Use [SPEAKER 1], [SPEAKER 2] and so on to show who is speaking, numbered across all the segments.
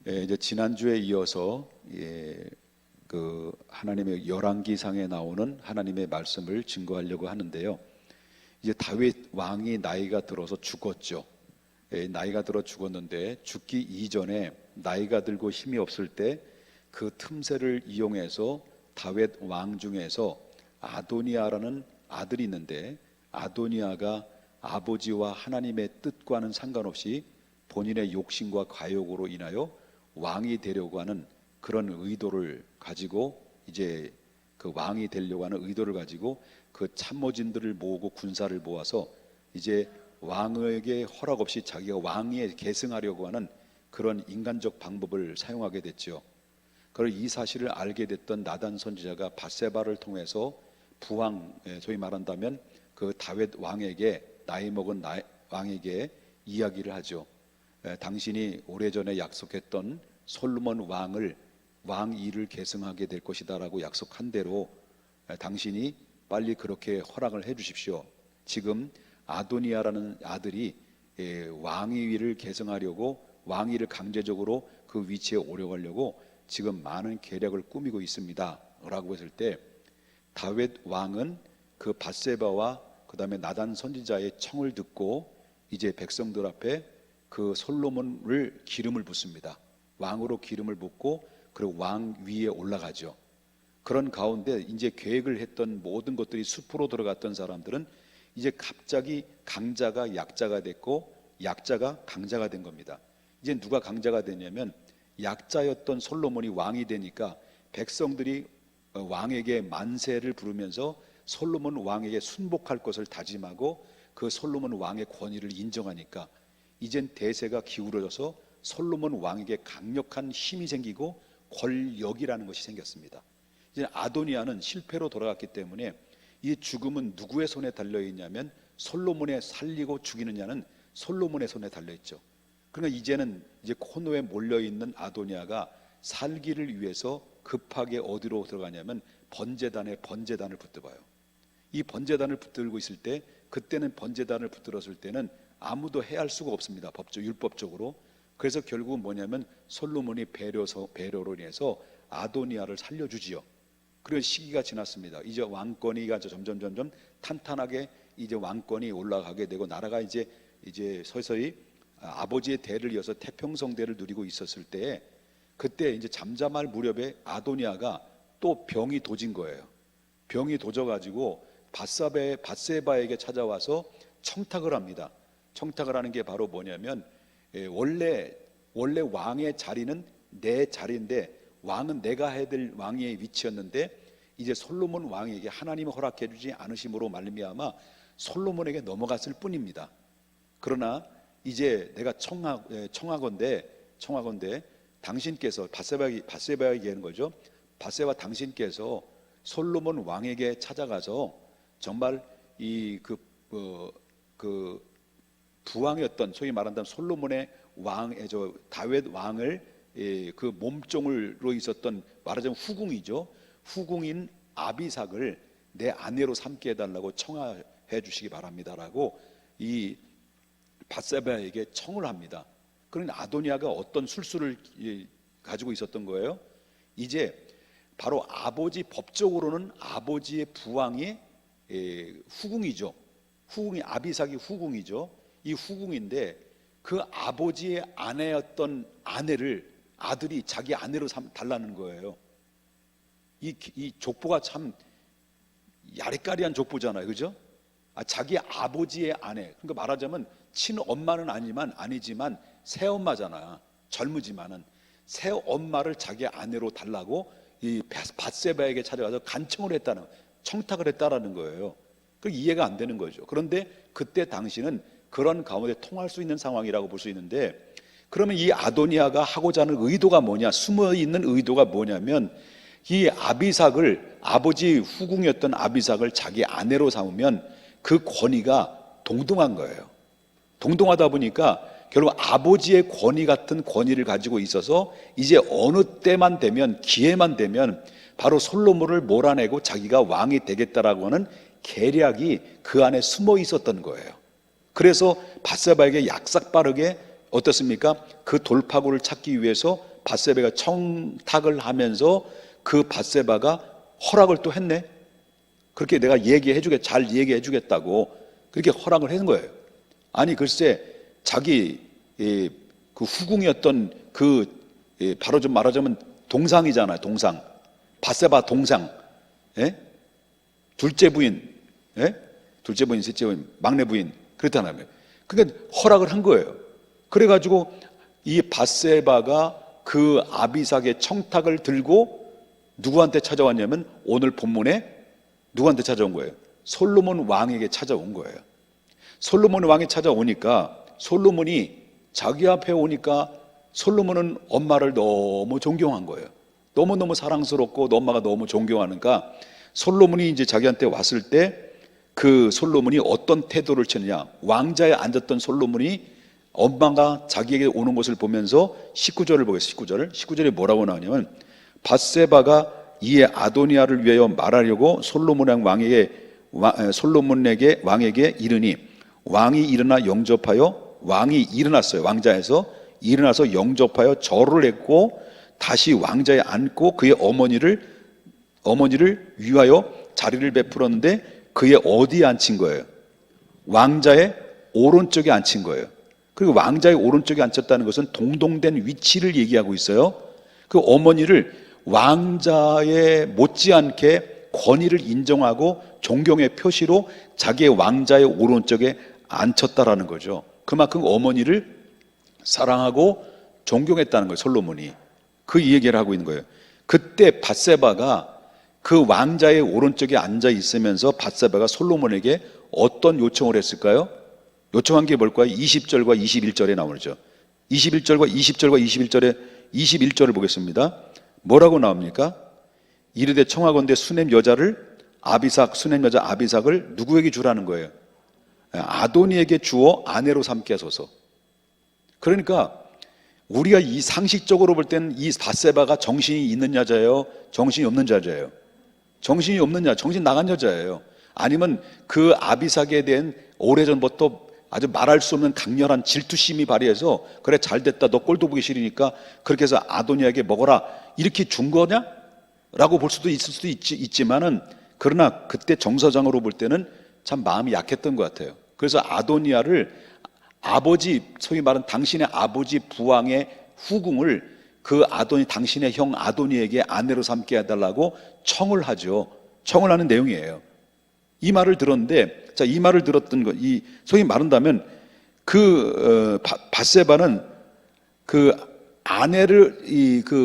[SPEAKER 1] 이제 지난주에 이어서 그 하나님의 열왕기상에 나오는 하나님의 말씀을 증거하려고 하는데요. 이제 다윗 왕이 나이가 들어서 죽었죠. 나이가 들어 죽었는데 죽기 이전에 나이가 들고 힘이 없을 때 그 틈새를 이용해서 다윗 왕 중에서 아도니아라는 아들이 있는데, 아도니아가 아버지와 하나님의 뜻과는 상관없이 본인의 욕심과 과욕으로 인하여 왕이 되려고 하는 그런 의도를 가지고, 이제 그 왕이 되려고 하는 의도를 가지고 그 참모진들을 모으고 군사를 모아서 이제 왕에게 허락 없이 자기가 왕위에 계승하려고 하는 그런 인간적 방법을 사용하게 됐죠. 그리고 이 사실을 알게 됐던 나단 선지자가 밧세바를 통해서 부왕, 소위 말한다면 그 다윗 왕에게, 나이 먹은 왕에게 이야기를 하죠. 당신이 오래전에 약속했던 솔로몬 왕을 왕위를 계승하게 될 것이다라고 약속한 대로 당신이 빨리 그렇게 허락을 해 주십시오. 지금 아도니아라는 아들이 왕위를 계승하려고, 왕위를 강제적으로 그 위치에 오려가려고 지금 많은 계략을 꾸미고 있습니다 라고 했을 때, 다윗 왕은 그 밧세바와 그 다음에 나단 선지자의 청을 듣고 이제 백성들 앞에 그 솔로몬을 기름을 붓습니다. 왕으로 기름을 붓고 그리고 왕 위에 올라가죠. 그런 가운데 이제 계획을 했던 모든 것들이 숲으로 들어갔던 사람들은 이제 갑자기 강자가 약자가 됐고 약자가 강자가 된 겁니다. 이제 누가 강자가 되냐면, 약자였던 솔로몬이 왕이 되니까 백성들이 왕에게 만세를 부르면서 솔로몬 왕에게 순복할 것을 다짐하고 그 솔로몬 왕의 권위를 인정하니까 이젠 대세가 기울어져서 솔로몬 왕에게 강력한 힘이 생기고 권력이라는 것이 생겼습니다. 이제 아도니아는 실패로 돌아갔기 때문에 이 죽음은 누구의 손에 달려 있냐면, 솔로몬의 살리고 죽이느냐는 솔로몬의 손에 달려 있죠. 그러니까 이제는 이제 코너에 몰려 있는 아도니아가 살기를 위해서 급하게 어디로 들어가냐면 번제단을 붙들어요. 이 번제단을 붙들고 있을 때, 그때는 번제단을 붙들었을 때는 아무도 해할 수가 없습니다. 율법적으로. 그래서 결국은 뭐냐면 솔로몬이 배려로 인해서 아도니아를 살려주지요. 그리고 시기가 지났습니다. 이제 왕권이가 점점 탄탄하게 이제 왕권이 올라가게 되고, 나라가 이제 서서히 아버지의 대를 이어서 태평성대를 누리고 있었을 때, 그때 이제 잠잠할 무렵에 아도니아가 또 병이 도진 거예요. 병이 도져가지고 밧세바에게 찾아와서 청탁을 합니다. 청탁을 하는 게 바로 뭐냐면, 원래 왕의 자리는 내 자리인데, 왕은 내가 해야 될 왕의 위치였는데 이제 솔로몬 왕에게 하나님이 허락해 주지 않으심으로 말미암아 솔로몬에게 넘어갔을 뿐입니다. 그러나 이제 내가 청하건대 당신께서, 밧세바에게 얘기하는 거죠. 밧세바 당신께서 솔로몬 왕에게 찾아가서 정말 그 부왕이었던, 소위 말한다면 솔로몬의 다윗 왕을 그 몸종으로 있었던, 말하자면 후궁이죠. 후궁인 아비삭을 내 아내로 삼게 해달라고 청하해 주시기 바랍니다라고 이 밧세바에게 청을 합니다. 그러니 아도니아가 어떤 술수를 가지고 있었던 거예요? 이제 바로 법적으로는 아버지의 부왕이 후궁이죠. 아비삭이 후궁이죠. 이 후궁인데 그 아버지의 아내였던 아내를 아들이 자기 아내로 달라는 거예요. 이 족보가 참 야리까리한 족보잖아요, 그죠? 자기 아버지의 아내, 그러니까 말하자면 친엄마는 아니지만 새엄마잖아. 젊으지만은 새엄마를 자기 아내로 달라고 이 밧세바에게 찾아가서 청탁을 했다라는 거예요. 그 이해가 안 되는 거죠. 그런데 그때 당시는 그런 가운데 통할 수 있는 상황이라고 볼 수 있는데, 그러면 이 아도니아가 하고자 하는 의도가 뭐냐, 숨어 있는 의도가 뭐냐면, 이 아비삭을, 아버지 후궁이었던 아비삭을 자기 아내로 삼으면 그 권위가 동등한 거예요. 동등하다 보니까 결국 아버지의 권위 같은 권위를 가지고 있어서 이제 어느 때만 되면, 기회만 되면 바로 솔로몬을 몰아내고 자기가 왕이 되겠다라고 하는 계략이 그 안에 숨어 있었던 거예요. 그래서 밧세바에게 약삭 빠르게 어떻습니까? 그 돌파구를 찾기 위해서 밧세바가 청탁을 하면서 그 밧세바가 허락을 또 했네. 그렇게 내가 잘 얘기해 주겠다고 그렇게 허락을 한 거예요. 아니 글쎄 자기 그 후궁이었던 바로 좀 말하자면 동상이잖아요. 동상. 밧세바 동상. 예? 둘째 부인. 예? 둘째 부인, 셋째 부인, 막내 부인. 그렇다면. 그러니까 허락을 한 거예요. 그래가지고 이 밧세바가 그 아비삭의 청탁을 들고 누구한테 찾아왔냐면 오늘 본문에 누구한테 찾아온 거예요? 솔로몬 왕에게 찾아온 거예요. 솔로몬 왕이 찾아오니까 솔로몬이 자기 앞에 오니까 솔로몬은 엄마를 너무 존경한 거예요. 너무너무 사랑스럽고 엄마가 너무 존경하니까 솔로몬이 이제 자기한테 왔을 때 그 솔로몬이 어떤 태도를 취했느냐. 왕자에 앉았던 솔로몬이 엄마가 자기에게 오는 것을 보면서 19절을 보겠습니다. 19절에 뭐라고 나오냐면 밧세바가 이에 아도니아를 위하여 말하려고 솔로몬에게 왕에게 이르니 왕이 일어나 영접하여 왕이 일어났어요. 왕자에서 일어나서 영접하여 절을 했고 다시 왕자에 앉고 그의 어머니를 위하여 자리를 베풀었는데 그의 어디에 앉힌 거예요? 왕자의 오른쪽에 앉힌 거예요. 그리고 왕자의 오른쪽에 앉혔다는 것은 동동된 위치를 얘기하고 있어요. 그 어머니를 왕자의 못지않게 권위를 인정하고 존경의 표시로 자기의 왕자의 오른쪽에 앉혔다라는 거죠. 그만큼 어머니를 사랑하고 존경했다는 거예요. 솔로몬이. 그 얘기를 하고 있는 거예요. 그때 밧세바가 그 왕자의 오른쪽에 앉아 있으면서 밧세바가 솔로몬에게 어떤 요청을 했을까요? 요청한 게 뭘까요? 20절과 21절에 나오죠. 21절과 20절과 21절을 보겠습니다. 뭐라고 나옵니까? 이르되 청하건대 수냄 여자 아비삭을 누구에게 주라는 거예요? 아도니에게 주어 아내로 삼게 하소서. 그러니까 우리가 이 상식적으로 볼 때는 이 밧세바가 정신이 있는 여자예요? 정신이 없는 여자예요? 정신이 없는 여자, 정신 나간 여자예요. 아니면 그 아비삭에 대한 오래전부터 아주 말할 수 없는 강렬한 질투심이 발휘해서 그래 잘됐다 너 꼴도 보기 싫으니까 그렇게 해서 아도니아에게 먹어라 이렇게 준 거냐? 라고 볼 수도 있을 수도 있지만은 그러나 그때 정서장으로 볼 때는 참 마음이 약했던 것 같아요. 그래서 아도니아를 소위 말하는 당신의 아버지 부왕의 후궁을 당신의 형 아도니에게 아내로 삼게 해달라고 청을 하죠. 청을 하는 내용이에요. 이 말을 들었는데, 자, 이 말을 들었던 것, 소위 말한다면, 밧세바는 그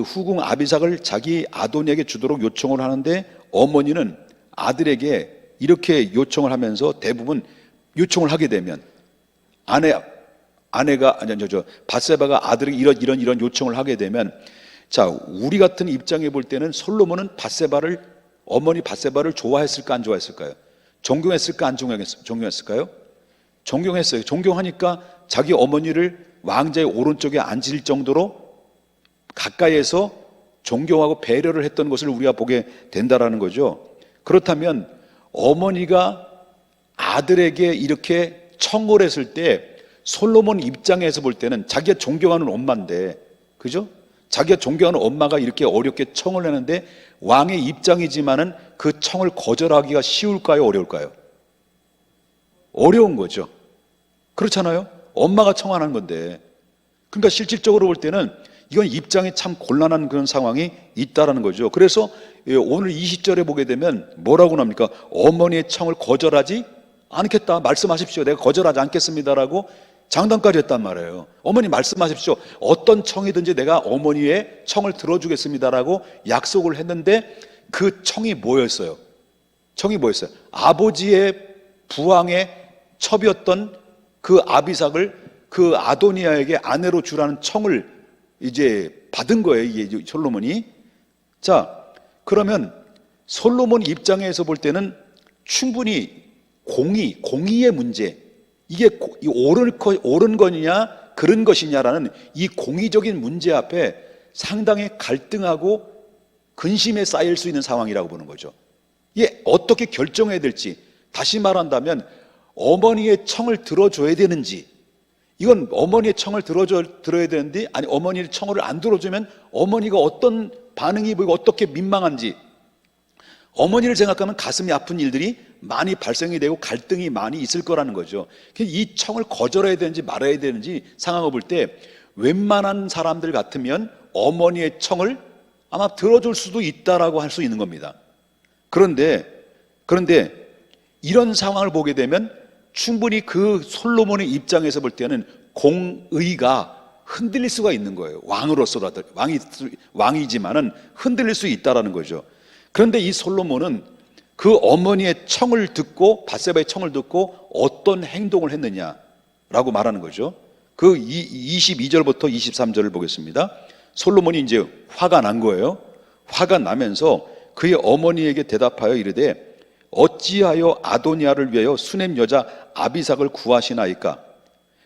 [SPEAKER 1] 후궁 아비삭을 자기 아도니에게 주도록 요청을 하는데, 어머니는 아들에게 이렇게 요청을 하면서 대부분 요청을 하게 되면, 밧세바가 아들에게 이런 요청을 하게 되면, 자, 우리 같은 입장에 볼 때는 솔로몬은 어머니 밧세바를 좋아했을까, 안 좋아했을까요? 존경했을까, 안 존경했을까요? 존경했어요. 존경하니까 자기 어머니를 왕자의 오른쪽에 앉힐 정도로 가까이에서 존경하고 배려를 했던 것을 우리가 보게 된다라는 거죠. 그렇다면 어머니가 아들에게 이렇게 청을 했을 때 솔로몬 입장에서 볼 때는 자기가 존경하는 엄마인데, 그죠? 자기가 존경하는 엄마가 이렇게 어렵게 청을 했는데 왕의 입장이지만은 그 청을 거절하기가 쉬울까요? 어려울까요? 어려운 거죠. 그렇잖아요? 엄마가 청하는 건데. 그러니까 실질적으로 볼 때는 이건 입장이 참 곤란한 그런 상황이 있다라는 거죠. 그래서 오늘 20절에 보게 되면 뭐라고 나옵니까? 어머니의 청을 거절하지 않겠다. 말씀하십시오. 내가 거절하지 않겠습니다라고 장담까지 했단 말이에요. 어머니 말씀하십시오. 어떤 청이든지 내가 어머니의 청을 들어주겠습니다라고 약속을 했는데 그 청이 뭐였어요? 아버지의 부왕의 첩이었던 그 아비삭을 그 아도니아에게 아내로 주라는 청을 이제 받은 거예요. 이게 솔로몬이. 자, 그러면 솔로몬 입장에서 볼 때는 충분히 공의의 문제, 이게 옳은 거냐 그른 것이냐라는 이 공의적인 문제 앞에 상당히 갈등하고 근심에 쌓일 수 있는 상황이라고 보는 거죠. 이게 어떻게 결정해야 될지, 다시 말한다면 어머니의 청을 들어줘야 되는지, 이건 어머니의 청을 들어야 되는데, 아니 어머니의 청을 안 들어주면 어머니가 어떤 반응이 보이고 어떻게 민망한지, 어머니를 생각하면 가슴이 아픈 일들이 많이 발생이 되고 갈등이 많이 있을 거라는 거죠. 이 청을 거절해야 되는지 말아야 되는지 상황을 볼 때 웬만한 사람들 같으면 어머니의 청을 아마 들어줄 수도 있다라고 할 수 있는 겁니다. 그런데 이런 상황을 보게 되면 충분히 그 솔로몬의 입장에서 볼 때는 공의가 흔들릴 수가 있는 거예요. 왕으로서라도, 왕이지만은 흔들릴 수 있다라는 거죠. 그런데 이 솔로몬은 그 어머니의 청을 듣고, 밧세바의 청을 듣고 어떤 행동을 했느냐라고 말하는 거죠. 그 22절부터 23절을 보겠습니다. 솔로몬이 이제 화가 난 거예요. 화가 나면서 그의 어머니에게 대답하여 이르되 어찌하여 아도니아를 위하여 수넴 여자 아비삭을 구하시나이까?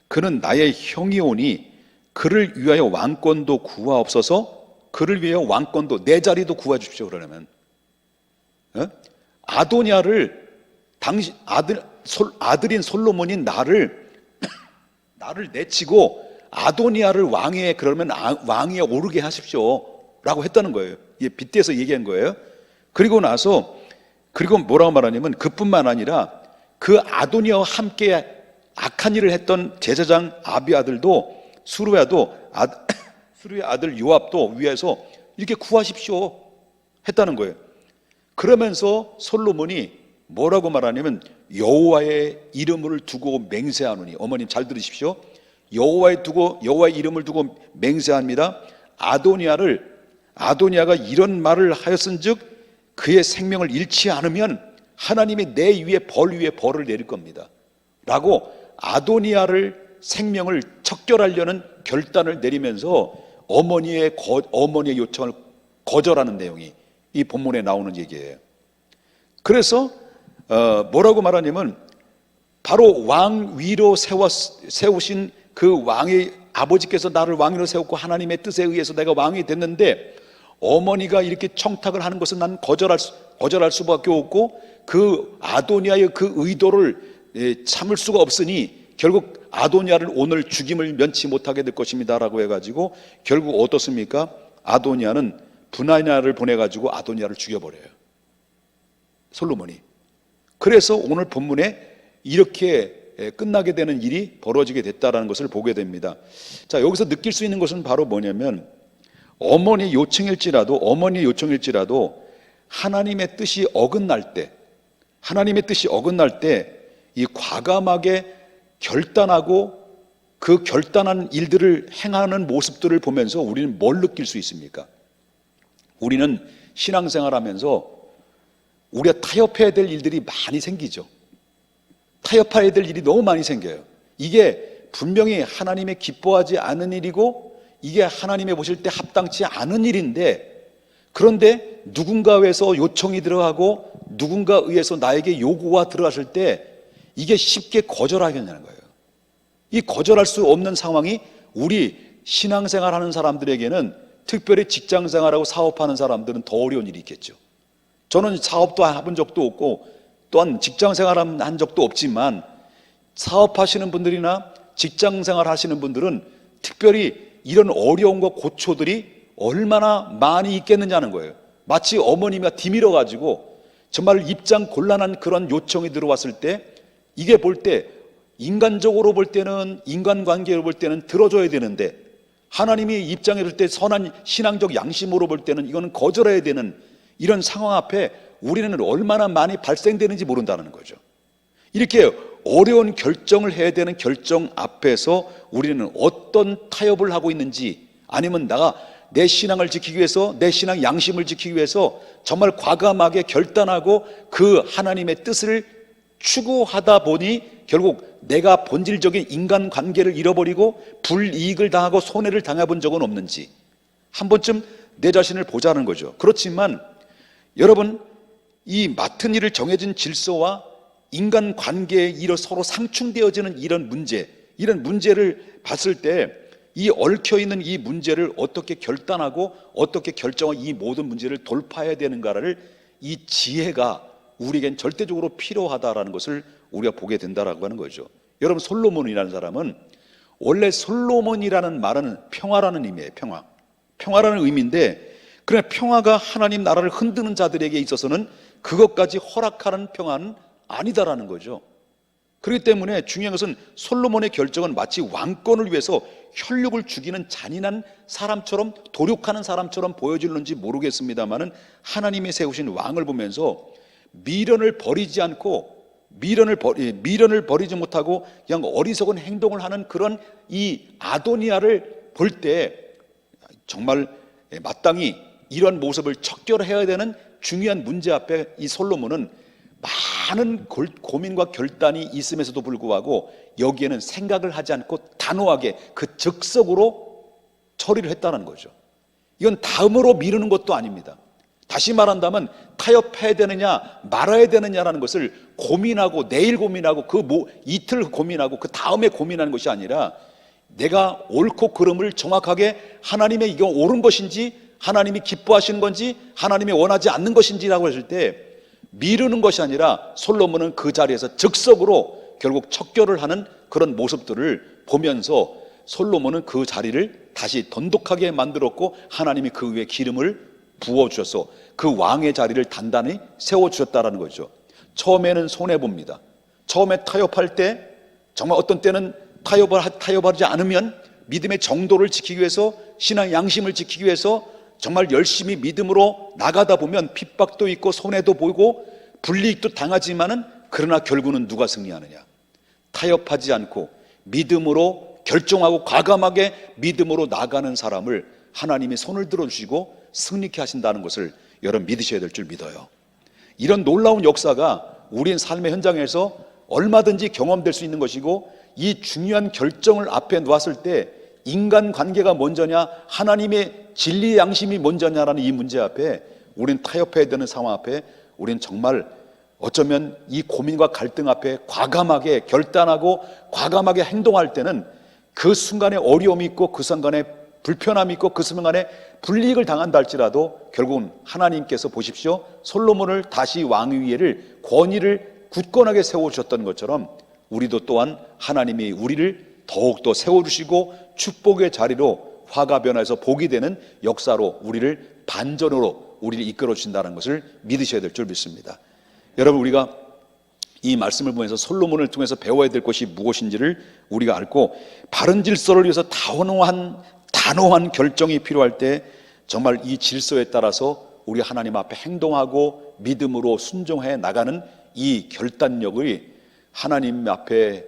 [SPEAKER 1] 그는 나의 형이오니 그를 위하여 왕권도 구하옵소서. 그를 위하여 왕권도, 내 자리도 구해주십시오. 그러려면 아도니아를 당신 아들인 솔로몬이 나를 내치고 아도니아를 왕위에, 그러면 왕위에 오르게 하십시오라고 했다는 거예요. 이게 빗대서 얘기한 거예요. 그리고 뭐라고 말하냐면 그뿐만 아니라 그 아도니아와 함께 악한 일을 했던 제사장 아비아들도, 수루의 아들 요압도 위에서 이렇게 구하십시오 했다는 거예요. 그러면서 솔로몬이 뭐라고 말하냐면 여호와의 이름을 두고 맹세하노니, 어머님 잘 들으십시오. 여호와의 이름을 두고 맹세합니다. 아도니아가 이런 말을 하였은즉 그의 생명을 잃지 않으면 하나님이 내 위에 벌을 내릴 겁니다 라고 아도니아를 생명을 척결하려는 결단을 내리면서 어머니의 요청을 거절하는 내용이 이 본문에 나오는 얘기예요. 그래서 뭐라고 말하냐면 바로 왕 위로 세우신 그 왕의 아버지께서 나를 왕위로 세웠고 하나님의 뜻에 의해서 내가 왕이 됐는데 어머니가 이렇게 청탁을 하는 것은 난 거절할 수밖에 없고 그 아도니아의 그 의도를 참을 수가 없으니 결국 아도니아를 오늘 죽임을 면치 못하게 될 것입니다 라고 해가지고 결국 어떻습니까? 아도니아는 분하냐를 보내가지고 아도니아를 죽여버려요, 솔로몬이. 그래서 오늘 본문에 이렇게 끝나게 되는 일이 벌어지게 됐다는 것을 보게 됩니다. 자, 여기서 느낄 수 있는 것은 바로 뭐냐면 어머니의 요청일지라도 하나님의 뜻이 어긋날 때 이 과감하게 결단하고 그 결단한 일들을 행하는 모습들을 보면서 우리는 뭘 느낄 수 있습니까? 우리는 신앙생활하면서 우리가 타협해야 될 일들이 많이 생기죠. 타협해야 될 일이 너무 많이 생겨요. 이게 분명히 하나님의 기뻐하지 않은 일이고 이게 하나님의 보실 때 합당치 않은 일인데, 그런데 누군가에서 요청이 들어가고 누군가 의해서 나에게 요구가 들어갔을 때 이게 쉽게 거절하겠냐는 거예요. 이 거절할 수 없는 상황이 우리 신앙생활 하는 사람들에게는, 특별히 직장생활하고 사업하는 사람들은 더 어려운 일이 있겠죠. 저는 사업도 해본 적도 없고 또한 직장생활 한 적도 없지만 사업하시는 분들이나 직장생활 하시는 분들은 특별히 이런 어려움과 고초들이 얼마나 많이 있겠느냐는 거예요. 마치 어머니가 뒤밀어 가지고 정말 입장 곤란한 그런 요청이 들어왔을 때 이게 볼 때 인간적으로 볼 때는, 인간관계로 볼 때는 들어줘야 되는데 하나님이 입장에 볼 때 선한 신앙적 양심으로 볼 때는 이거는 거절해야 되는 이런 상황 앞에 우리는 얼마나 많이 발생되는지 모른다는 거죠. 이렇게 어려운 결정을 해야 되는 결정 앞에서 우리는 어떤 타협을 하고 있는지, 아니면 내 신앙을 지키기 위해서, 내 신앙 양심을 지키기 위해서 정말 과감하게 결단하고 그 하나님의 뜻을 추구하다 보니 결국 내가 본질적인 인간관계를 잃어버리고 불이익을 당하고 손해를 당해본 적은 없는지 한 번쯤 내 자신을 보자는 거죠. 그렇지만 여러분, 이 맡은 일을 정해진 질서와 인간관계에 서로 상충되어지는 이런 문제를 봤을 때 이 얽혀있는 이 문제를 어떻게 결단하고 어떻게 결정하고 이 모든 문제를 돌파해야 되는가를, 이 지혜가 우리에겐 절대적으로 필요하다라는 것을 우리가 보게 된다라고 하는 거죠. 여러분, 솔로몬이라는 사람은 원래 솔로몬이라는 말은 평화라는 의미예요. 평화라는 의미인데, 그러나 평화가 하나님 나라를 흔드는 자들에게 있어서는 그것까지 허락하는 평화는 아니다라는 거죠. 그렇기 때문에 중요한 것은 솔로몬의 결정은 마치 왕권을 위해서 혈육을 죽이는 잔인한 사람처럼, 도륙하는 사람처럼 보여질는지 모르겠습니다만은, 하나님이 세우신 왕을 보면서 미련을 버리지 못하고 그냥 어리석은 행동을 하는 그런 이 아도니아를 볼 때 정말 마땅히 이런 모습을 척결해야 되는 중요한 문제 앞에 이 솔로몬은 많은 고민과 결단이 있음에서도 불구하고 여기에는 생각을 하지 않고 단호하게 그 즉석으로 처리를 했다는 거죠. 이건 다음으로 미루는 것도 아닙니다. 다시 말한다면 타협해야 되느냐 말아야 되느냐라는 것을 고민하고 내일 고민하고 이틀 고민하고 그 다음에 고민하는 것이 아니라, 내가 옳고 그름을 정확하게 하나님의 이게 옳은 것인지, 하나님이 기뻐하시는 건지, 하나님이 원하지 않는 것인지라고 했을 때 미루는 것이 아니라, 솔로몬은 그 자리에서 즉석으로 결국 척결을 하는 그런 모습들을 보면서 솔로몬은 그 자리를 다시 돈독하게 만들었고, 하나님이 그 위에 기름을 부어주셔서 그 왕의 자리를 단단히 세워주셨다는 거죠. 처음에는 손해봅니다. 처음에 타협할 때, 정말 어떤 때는 타협하지 않으면 믿음의 정도를 지키기 위해서, 신앙의 양심을 지키기 위해서 정말 열심히 믿음으로 나가다 보면 핍박도 있고 손해도 보이고 불이익도 당하지만은, 그러나 결국은 누가 승리하느냐? 타협하지 않고 믿음으로 결정하고 과감하게 믿음으로 나가는 사람을 하나님이 손을 들어주시고 승리케 하신다는 것을 여러분 믿으셔야 될 줄 믿어요. 이런 놀라운 역사가 우리의 삶의 현장에서 얼마든지 경험될 수 있는 것이고, 이 중요한 결정을 앞에 놓았을 때 인간관계가 먼저냐 하나님의 진리의 양심이 먼저냐라는 이 문제 앞에 우리는 타협해야 되는 상황 앞에, 우리는 정말 어쩌면 이 고민과 갈등 앞에 과감하게 결단하고 과감하게 행동할 때는 그 순간에 어려움이 있고 그 순간에 불편함이 있고 그 순간에 불이익을 당한다 할지라도 결국은 하나님께서 보십시오, 솔로몬을 다시 왕위를 권위를 굳건하게 세워주셨던 것처럼 우리도 또한 하나님이 우리를 더욱더 세워주시고 축복의 자리로 화가 변화해서 복이 되는 역사로 우리를 반전으로 우리를 이끌어 주신다는 것을 믿으셔야 될 줄 믿습니다. 여러분, 우리가 이 말씀을 보면서 솔로몬을 통해서 배워야 될 것이 무엇인지를 우리가 알고, 바른 질서를 위해서 단호한 결정이 필요할 때 정말 이 질서에 따라서 우리 하나님 앞에 행동하고 믿음으로 순종해 나가는 이 결단력이 하나님 앞에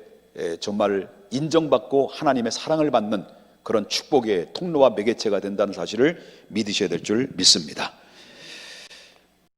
[SPEAKER 1] 정말 인정받고 하나님의 사랑을 받는 그런 축복의 통로와 매개체가 된다는 사실을 믿으셔야 될 줄 믿습니다.